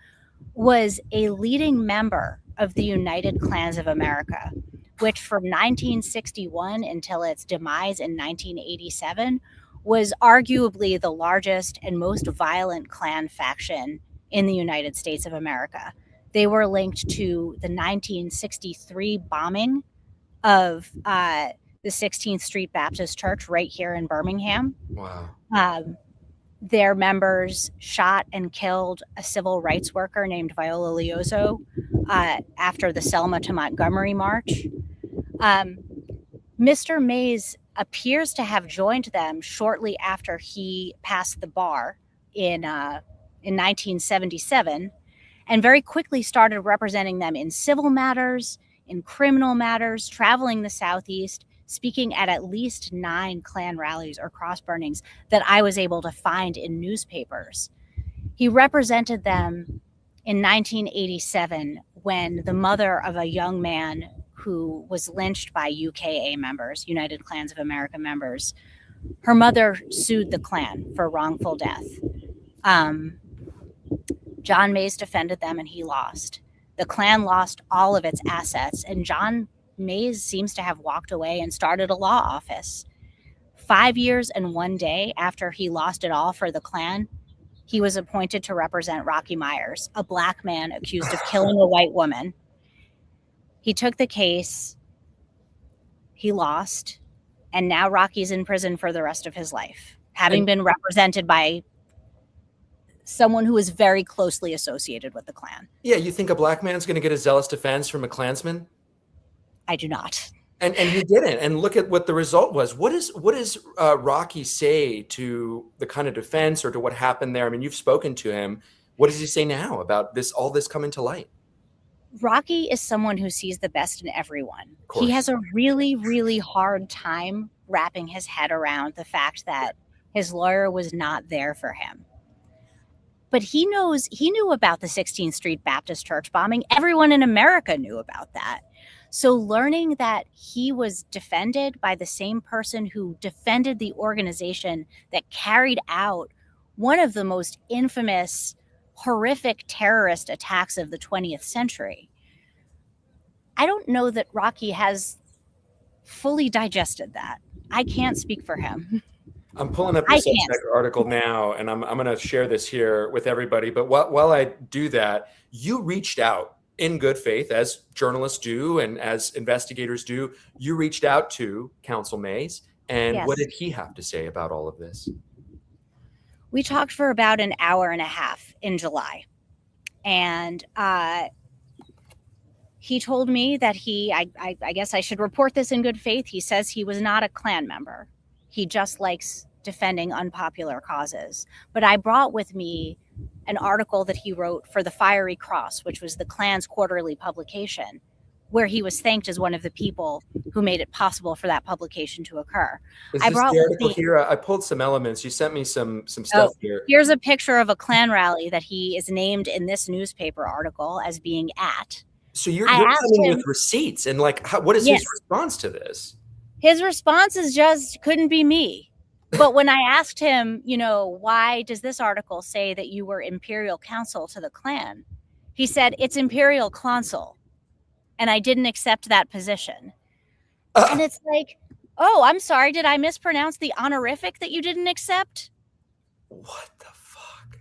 D: was a leading member of the United Klans of America, which from 1961 until its demise in 1987 was arguably the largest and most violent Klan faction in the United States of America. They were linked to the 1963 bombing of the 16th Street Baptist Church right here in Birmingham.
A: Wow.
D: Their members shot and killed a civil rights worker named Viola Liuzzo after the Selma to Montgomery March. Mr. Mays appears to have joined them shortly after he passed the bar in 1977, and very quickly started representing them in civil matters, in criminal matters, traveling the Southeast, speaking at least 9 Klan rallies or cross burnings that I was able to find in newspapers. He represented them in 1987 when the mother of a young man who was lynched by UKA members, United Klans of America members, her mother sued the Klan for wrongful death. John Mays defended them and he lost. The Klan lost all of its assets, and John Mays seems to have walked away and started a law office. 5 years and 1 day after he lost it all for the Klan, he was appointed to represent Rocky Myers, a black man accused of killing a white woman. He took the case, he lost, and now Rocky's in prison for the rest of his life, having been represented by someone who is very closely associated with the Klan.
A: Yeah, you think a black man's going to get a zealous defense from a Klansman?
D: I do not.
A: And he didn't. And look at what the result was. What does Rocky say to the kind of defense or to what happened there? I mean, you've spoken to him. What does he say now about all this coming to light?
D: Rocky is someone who sees the best in everyone. He has a really, really hard time wrapping his head around the fact that his lawyer was not there for him. But he knew about the 16th Street Baptist Church bombing. Everyone in America knew about that. So learning that he was defended by the same person who defended the organization that carried out one of the most infamous, horrific terrorist attacks of the 20th century, I don't know that Rocky has fully digested that. I can't speak for him.
A: I'm pulling up the Substack article now, and I'm going to share this here with everybody. But while I do that, you reached out in good faith, as journalists do and as investigators do. You reached out to Counsel Mays, and
D: Yes.
A: What did he have to say about all of this?
D: We talked for about an hour and a half in July, and he told me that I guess I should report this in good faith. He says he was not a Klan member. He just likes defending unpopular causes. But I brought with me an article that he wrote for the Fiery Cross, which was the Klan's quarterly publication, where he was thanked as one of the people who made it possible for that publication to occur.
A: Is this the article here? I pulled some elements. You sent me some stuff here.
D: Here's a picture of a Klan rally that he is named in this newspaper article as being at.
A: So you're coming with receipts, and what is his response to this?
D: His response is just, couldn't be me. But when I asked him, why does this article say that you were imperial counsel to the Klan? He said, it's imperial consul. And I didn't accept that position. And it's like, oh, I'm sorry. Did I mispronounce the honorific that you didn't accept?
A: What the fuck?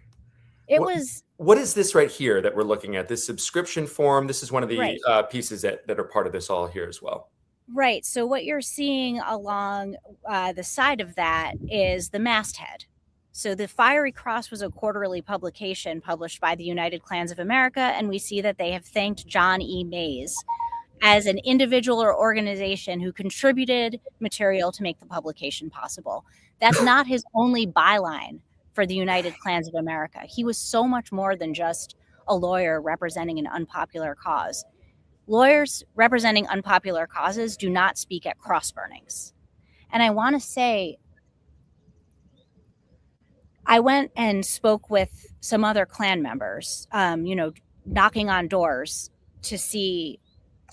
D: What
A: is this right here that we're looking at? This subscription form. This is one of the pieces that are part of this all here as well.
D: Right. So what you're seeing along the side of that is the masthead. So the Fiery Cross was a quarterly publication published by the United Klans of America, and we see that they have thanked John E. Mays as an individual or organization who contributed material to make the publication possible. That's not his only byline for the United Klans of America. He was so much more than just a lawyer representing an unpopular cause. Lawyers representing unpopular causes do not speak at cross burnings. And I want to say, I went and spoke with some other Klan members, knocking on doors to see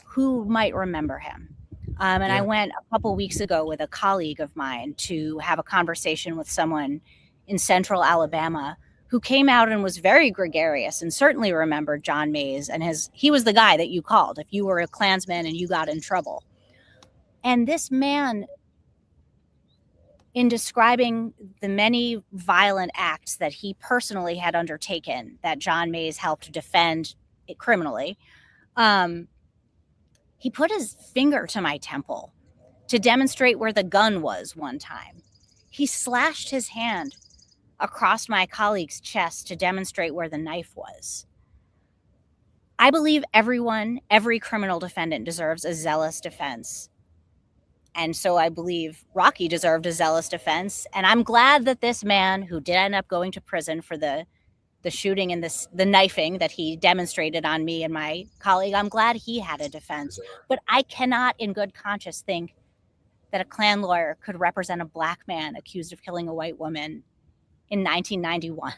D: who might remember him. I went a couple weeks ago with a colleague of mine to have a conversation with someone in central Alabama who came out and was very gregarious and certainly remembered John Mays, and he was the guy that you called if you were a Klansman and you got in trouble. And this man, in describing the many violent acts that he personally had undertaken, that John Mays helped defend criminally. He put his finger to my temple to demonstrate where the gun was one time. He slashed his hand across my colleague's chest to demonstrate where the knife was. I believe every criminal defendant deserves a zealous defense. And so I believe Rocky deserved a zealous defense. And I'm glad that this man, who did end up going to prison for the shooting and the knifing that he demonstrated on me and my colleague, I'm glad he had a defense. But I cannot in good conscience think that a Klan lawyer could represent a Black man accused of killing a white woman in 1991.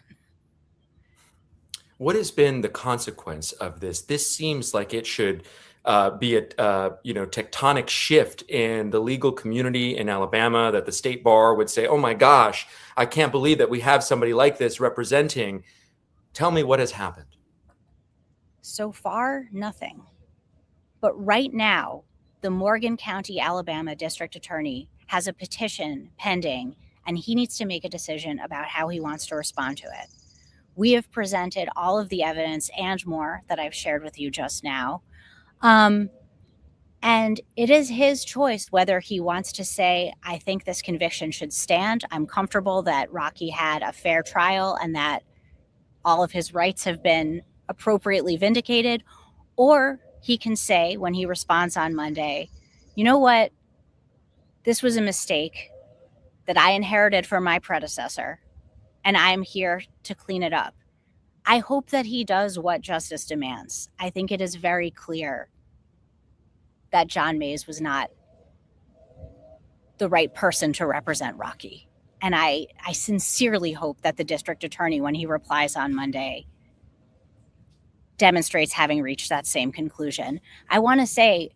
A: What has been the consequence of this? This seems like it should be a tectonic shift in the legal community in Alabama, that the state bar would say, oh my gosh, I can't believe that we have somebody like this representing. Tell me what has happened.
D: So far, nothing. But right now, the Morgan County, Alabama District Attorney has a petition pending, and he needs to make a decision about how he wants to respond to it. We have presented all of the evidence and more that I've shared with you just now. And it is his choice whether he wants to say, I think this conviction should stand. I'm comfortable that Rocky had a fair trial and that all of his rights have been appropriately vindicated. Or he can say, when he responds on Monday, you know what? This was a mistake that I inherited from my predecessor, and I'm here to clean it up. I hope that he does what justice demands. I think it is very clear that John Mays was not the right person to represent Rocky. And I sincerely hope that the district attorney, when he replies on Monday, demonstrates having reached that same conclusion. I want to say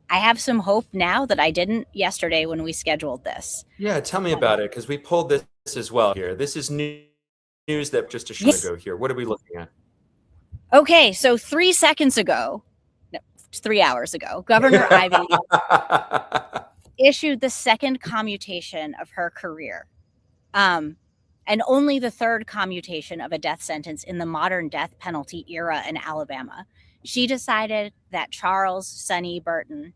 D: I have some hope now that I didn't yesterday when we scheduled this.
A: Yeah, tell me about it, because we pulled this as well here. This is news that just a show ago here. What are we looking at?
D: Okay, so 3 seconds ago, no, 3 hours ago, Governor Ivey issued the second commutation of her career. And only the third commutation of a death sentence in the modern death penalty era in Alabama. She decided that Charles Sonny Burton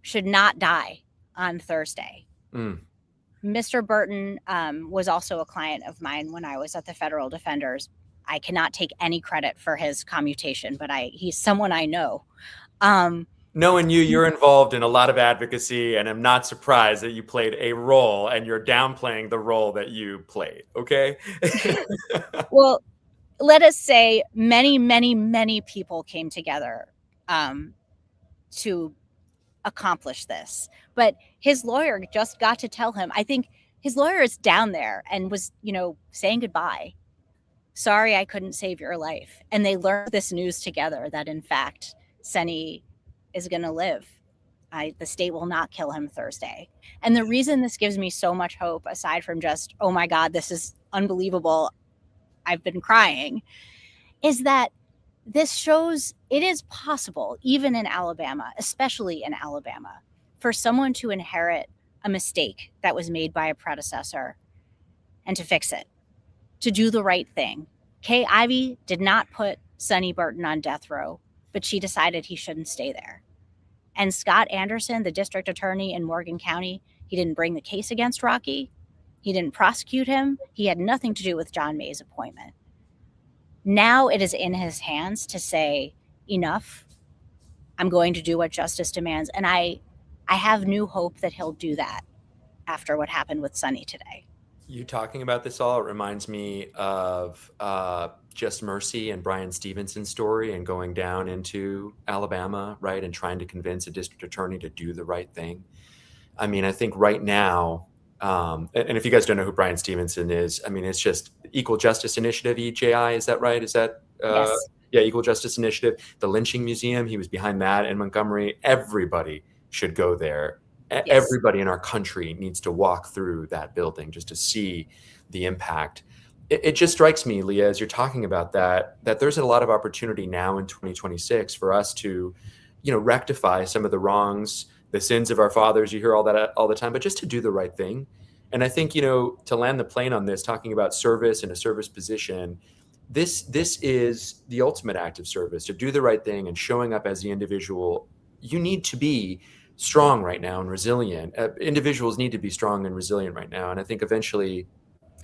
D: should not die on Thursday. Mr. Burton was also a client of mine when I was at the Federal Defenders. I cannot take any credit for his commutation, but he's someone I know.
A: Knowing you're involved in a lot of advocacy, and I'm not surprised that you played a role and you're downplaying the role that you played, okay?
D: Well, let us say many, many, many people came together to accomplish this. But his lawyer just got to tell him, I think his lawyer is down there and was, saying goodbye. Sorry, I couldn't save your life. And they learned this news together that, in fact, Sonny is going to live. The state will not kill him Thursday. And the reason this gives me so much hope, aside from just, oh my God, this is unbelievable, I've been crying, is that this shows it is possible, even in Alabama, especially in Alabama, for someone to inherit a mistake that was made by a predecessor and to fix it, to do the right thing. Kay Ivey did not put Sonny Burton on death row, but she decided he shouldn't stay there. And Scott Anderson, the district attorney in Morgan County, he didn't bring the case against Rocky. He didn't prosecute him. He had nothing to do with John May's appointment. Now it is in his hands to say, enough. I'm going to do what justice demands. And I have new hope that he'll do that after what happened with Sonny today.
A: You talking about this all, it reminds me of Just Mercy and Brian Stevenson's story, and going down into Alabama, right, and trying to convince a district attorney to do the right thing. I mean, I think right now, and if you guys don't know who Brian Stevenson is, I mean, it's just Equal Justice Initiative, EJI, is that right? Is that?
D: Yes.
A: Yeah, Equal Justice Initiative, the lynching museum, he was behind that in Montgomery. Everybody should go there. Yes. Everybody in our country needs to walk through that building just to see the impact. It just strikes me, Leah, as you're talking about that there's a lot of opportunity now in 2026 for us to, rectify some of the wrongs, the sins of our fathers. You hear all that all the time, but just to do the right thing. And I think, to land the plane on this, talking about service and a service position, this is the ultimate act of service, to do the right thing and showing up as the individual. You need to be strong right now and resilient. Individuals need to be strong and resilient right now. And I think eventually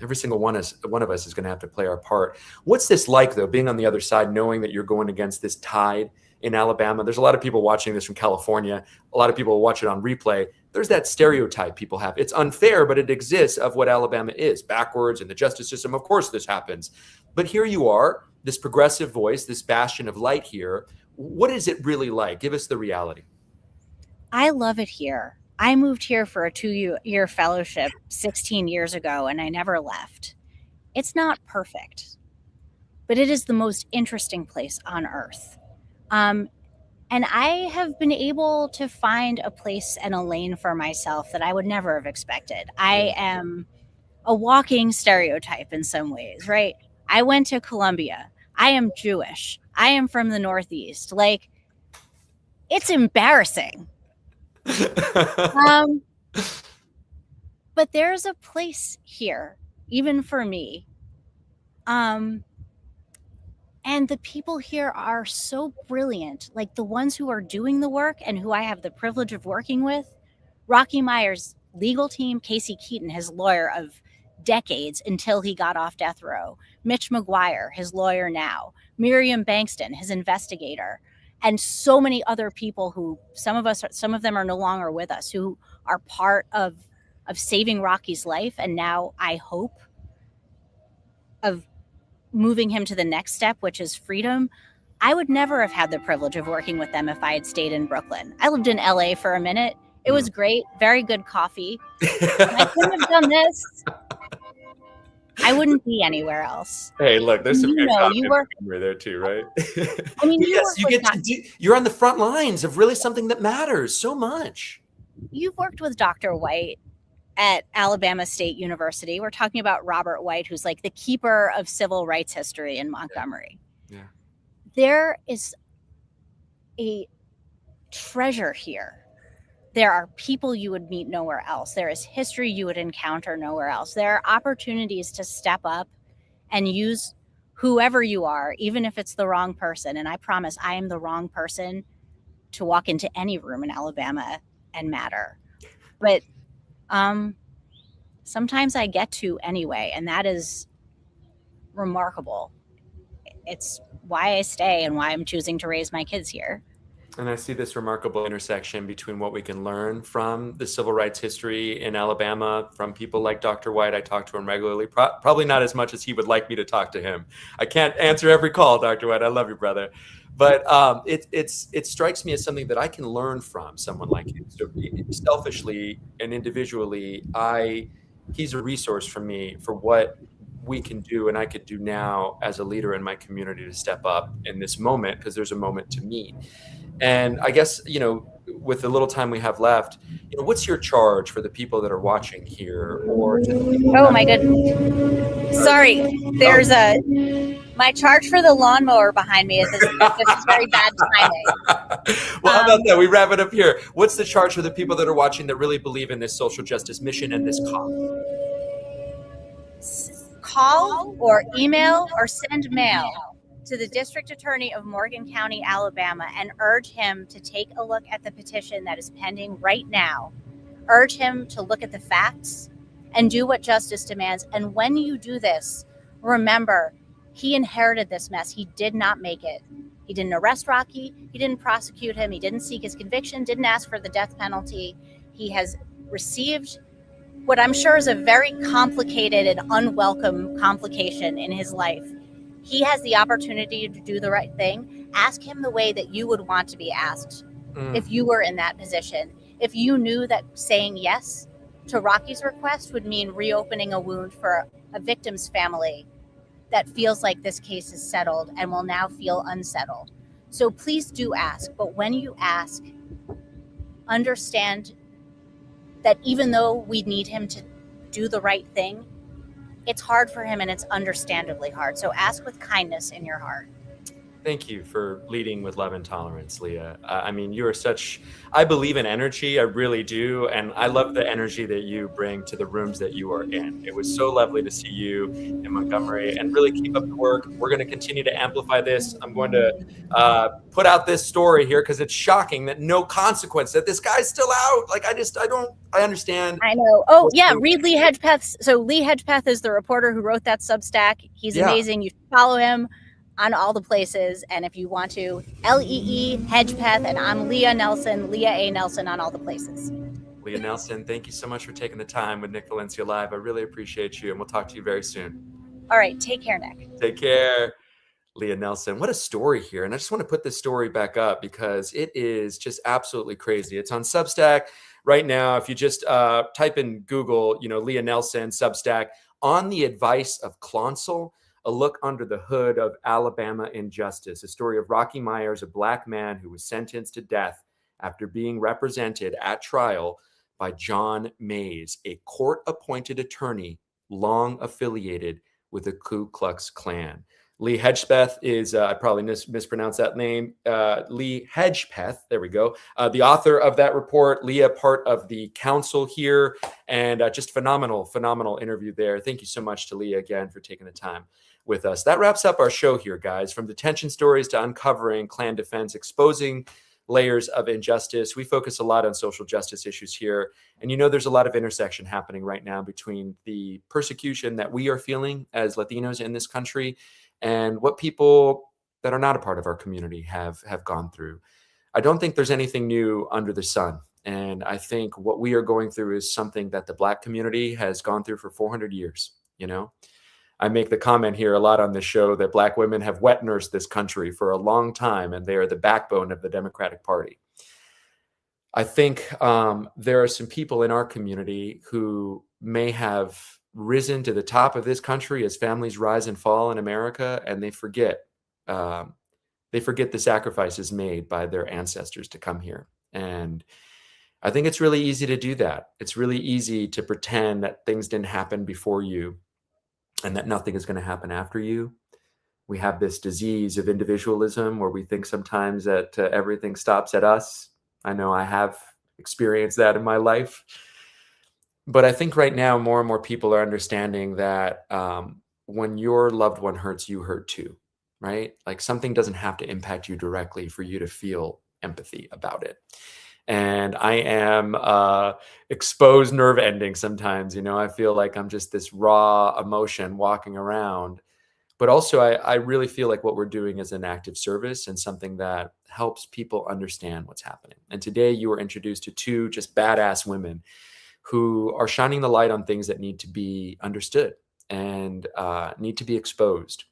A: every single one of us is going to have to play our part. What's this like, though, being on the other side, knowing that you're going against this tide in Alabama? There's a lot of people watching this from California. A lot of people watch it on replay. There's that stereotype people have. It's unfair, but it exists, of what Alabama is, backwards in the justice system. Of course this happens. But here you are, this progressive voice, this bastion of light here. What is it really like? Give us the reality.
D: I love it here. I moved here for a 2-year fellowship 16 years ago, and I never left. It's not perfect, but it is the most interesting place on earth. And I have been able to find a place and a lane for myself that I would never have expected. I am a walking stereotype in some ways, right? I went to Columbia. I am Jewish. I am from the Northeast. Like, it's embarrassing. But there's a place here, even for me. And the people here are so brilliant, like the ones who are doing the work and who I have the privilege of working with. Rocky Meyer's legal team, Casey Keaton, his lawyer of decades until he got off death row. Mitch McGuire, his lawyer now. Miriam Bankston, his investigator. And so many other people who some of them are no longer with us, who are part of saving Rocky's life. And now I hope of moving him to the next step, which is freedom. I would never have had the privilege of working with them if I had stayed in Brooklyn. I lived in LA for a minute. It was great. Very good coffee. I couldn't have done this. I wouldn't be anywhere else.
A: Hey, look, there's some good coffee there too, right?
D: I mean,
A: yes, you're on the front lines of really something that matters so much.
D: You've worked with Dr. White at Alabama State University. We're talking about Robert White, who's like the keeper of civil rights history in Montgomery.
A: Yeah.
D: There is a treasure here. There are people you would meet nowhere else. There is history you would encounter nowhere else. There are opportunities to step up and use whoever you are, even if it's the wrong person. And I promise I am the wrong person to walk into any room in Alabama and matter. But sometimes I get to anyway, and that is remarkable. It's why I stay and why I'm choosing to raise my kids here.
A: And I see this remarkable intersection between what we can learn from the civil rights history in Alabama from people like Dr. White. I talk to him regularly, probably not as much as he would like me to talk to him. I can't answer every call, Dr. White. I love you, brother. But it strikes me as something that I can learn from someone like him. So selfishly and individually, he's a resource for me for what we can do and I could do now as a leader in my community to step up in this moment, because there's a moment to meet. And I guess, with the little time we have left, what's your charge for the people that are watching here? Or
D: oh my goodness. Sorry, there's my charge for the lawnmower behind me is this is very bad timing.
A: Well, how about that? We wrap it up here. What's the charge for the people that are watching that really believe in this social justice mission and this cause?
D: Call or email or send mail to the District Attorney of Morgan County, Alabama, and urge him to take a look at the petition that is pending right now. Urge him to look at the facts and do what justice demands. And when you do this, remember, he inherited this mess. He did not make it. He didn't arrest Rocky. He didn't prosecute him. He didn't seek his conviction, didn't ask for the death penalty. He has received what I'm sure is a very complicated and unwelcome complication in his life. He has the opportunity to do the right thing. Ask him the way that you would want to be asked if you were in that position. If you knew that saying yes to Rocky's request would mean reopening a wound for a victim's family that feels like this case is settled and will now feel unsettled. So please do ask. But when you ask, understand that even though we need him to do the right thing, it's hard for him and it's understandably hard. So ask with kindness in your heart.
A: Thank you for leading with love and tolerance, Leah. I mean, you are such, I believe in energy. I really do. And I love the energy that you bring to the rooms that you are in. It was so lovely to see you in Montgomery, and really keep up the work. We're going to continue to amplify this. I'm going to put out this story here because it's shocking that no consequence, that this guy's still out. Like, I understand.
D: I know. Oh, yeah. Read Lee Hedgepeth. So Lee Hedgepeth is the reporter who wrote that Substack. He's amazing. You should follow him on all the places. And if you want to, Lee Hedgepeth, and I'm Leah Nelson, Leah A. Nelson on all the places.
A: Leah Nelson, thank you so much for taking the time with Nick Valencia Live. I really appreciate you, and we'll talk to you very soon.
D: All right. Take care, Nick.
A: Take care. Leah Nelson. What a story here. And I just want to put this story back up because it is just absolutely crazy. It's on Substack right now. If you just type in Google, Leah Nelson, Substack, on the advice of Klansman, a look under the hood of Alabama injustice, a story of Rocky Myers, a Black man who was sentenced to death after being represented at trial by John Mays, a court-appointed attorney long affiliated with the Ku Klux Klan. Lee Hedgepeth is, I probably mispronounced that name, Lee Hedgepeth, there we go, the author of that report. Leah, part of the council here, and just phenomenal interview there. Thank you so much to Leah again for taking the time with us. That wraps up our show here, guys. From detention stories to uncovering Klan defense, exposing layers of injustice. We focus a lot on social justice issues here. And there's a lot of intersection happening right now between the persecution that we are feeling as Latinos in this country and what people that are not a part of our community have gone through. I don't think there's anything new under the sun. And I think what we are going through is something that the Black community has gone through for 400 years. I make the comment here a lot on this show that Black women have wet nursed this country for a long time, and they are the backbone of the Democratic Party. I think there are some people in our community who may have risen to the top of this country as families rise and fall in America, and they forget the sacrifices made by their ancestors to come here. And I think it's really easy to do that. It's really easy to pretend that things didn't happen before you and that nothing is going to happen after you. We have this disease of individualism where we think sometimes that everything stops at us. I know I have experienced that in my life. But I think right now, more and more people are understanding that when your loved one hurts, you hurt too, right? Like, something doesn't have to impact you directly for you to feel empathy about it. And I am exposed nerve ending sometimes. I feel like I'm just this raw emotion walking around. But also, I really feel like what we're doing is an act of service and something that helps people understand what's happening. And today you were introduced to two just badass women who are shining the light on things that need to be understood and need to be exposed.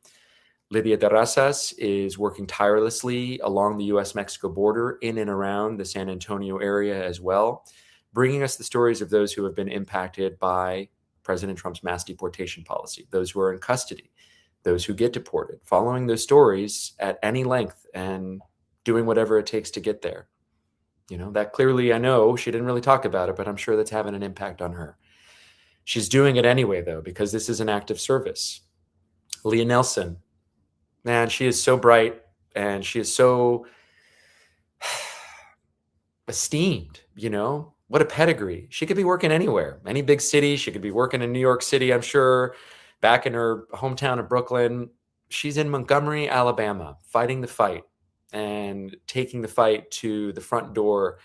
A: Lydia Terrazas is working tirelessly along the U.S.-Mexico border in and around the San Antonio area as well, bringing us the stories of those who have been impacted by President Trump's mass deportation policy, those who are in custody, those who get deported, following those stories at any length and doing whatever it takes to get there. That clearly, I know she didn't really talk about it, but I'm sure that's having an impact on her. She's doing it anyway, though, because this is an act of service. Leah Nelson, man, she is so bright and she is so esteemed, what a pedigree. She could be working anywhere, any big city. She could be working in New York City, I'm sure, back in her hometown of Brooklyn. She's in Montgomery, Alabama, fighting the fight and taking the fight to the front door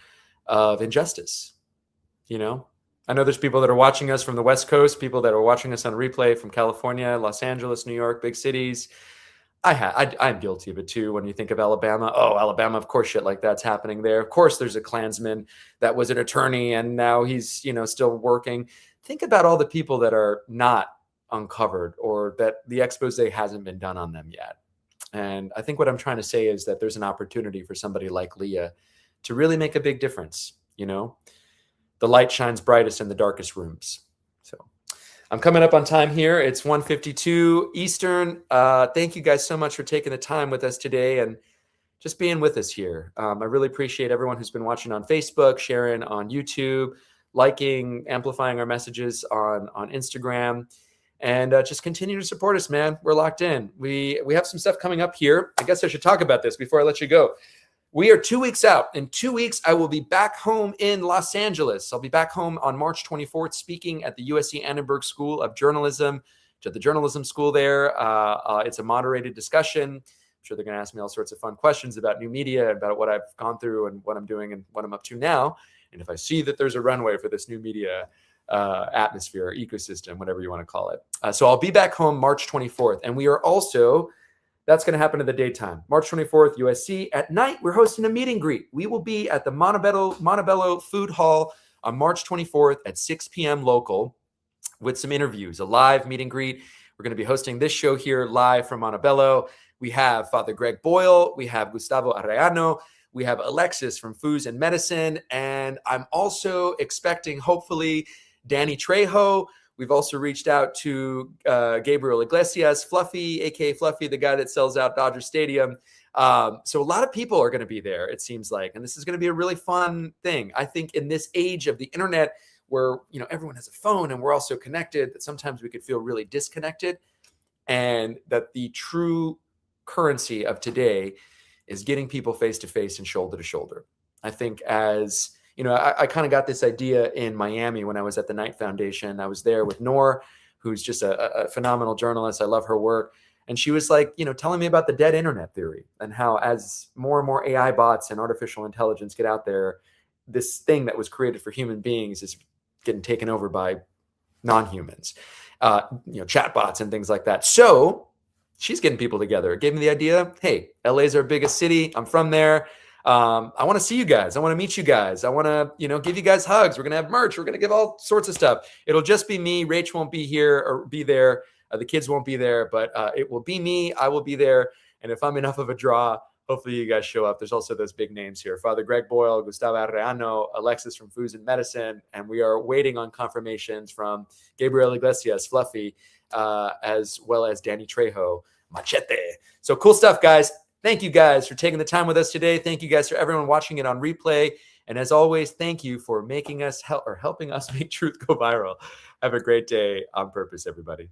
A: of injustice. I know there's people that are watching us from the West Coast, people that are watching us on replay from California, Los Angeles, New York, big cities. I'm guilty of it too. When you think of Alabama, Alabama, of course, shit like that's happening there. Of course, there's a Klansman that was an attorney and now he's, still working. Think about all the people that are not uncovered or that the expose hasn't been done on them yet. And I think what I'm trying to say is that there's an opportunity for somebody like Leah to really make a big difference. The light shines brightest in the darkest rooms. So I'm coming up on time here. It's 1:52 Eastern. Thank you guys so much for taking the time with us today and just being with us here. I really appreciate everyone who's been watching on Facebook, sharing on YouTube, liking, amplifying our messages on Instagram. And just continue to support us, man. We're locked in. We have some stuff coming up here. I guess I should talk about this before I let you go. We are 2 weeks out. In 2 weeks, I will be back home in Los Angeles. I'll be back home on March 24th, speaking at the USC Annenberg School of Journalism, to the journalism school there. It's a moderated discussion. I'm sure they're going to ask me all sorts of fun questions about new media, about what I've gone through and what I'm doing and what I'm up to now. And if I see that there's a runway for this new media atmosphere, ecosystem, whatever you want to call it. So I'll be back home March 24th. And we are also, that's going to happen in the daytime. March 24th, USC. At night, we're hosting a meet and greet. We will be at the Montebello Food Hall on March 24th at 6 p.m. local with some interviews, a live meet and greet. We're going to be hosting this show here live from Montebello. We have Father Greg Boyle. We have Gustavo Arellano. We have Alexis from Foods and Medicine. And I'm also expecting, hopefully, Danny Trejo. We've also reached out to Gabriel Iglesias, Fluffy, aka Fluffy, the guy that sells out Dodger Stadium. So a lot of people are going to be there, it seems like, and this is going to be a really fun thing. I think in this age of the internet, where everyone has a phone and we're all so connected, that sometimes we could feel really disconnected, and that the true currency of today is getting people face to face and shoulder to shoulder. I think as I kind of got this idea in Miami when I was at the Knight Foundation. I was there with Noor, who's just a phenomenal journalist. I love her work. And she was like, telling me about the dead internet theory and how as more and more AI bots and artificial intelligence get out there, this thing that was created for human beings is getting taken over by non-humans, chat bots and things like that. So she's getting people together. It gave me the idea, hey, LA's our biggest city. I'm from there. I want to see you guys. I want to meet you guys. I want to, give you guys hugs. We're going to have merch. We're going to give all sorts of stuff. It'll just be me. Rach won't be here or be there. The kids won't be there, but it will be me. I will be there. And if I'm enough of a draw, hopefully you guys show up. There's also those big names here. Father Greg Boyle, Gustavo Arellano, Alexis from Foods and Medicine. And we are waiting on confirmations from Gabriel Iglesias, Fluffy, as well as Danny Trejo, Machete. So cool stuff, guys. Thank you guys for taking the time with us today. Thank you guys for everyone watching it on replay. And as always, thank you for making us helping us make truth go viral. Have a great day on purpose, everybody.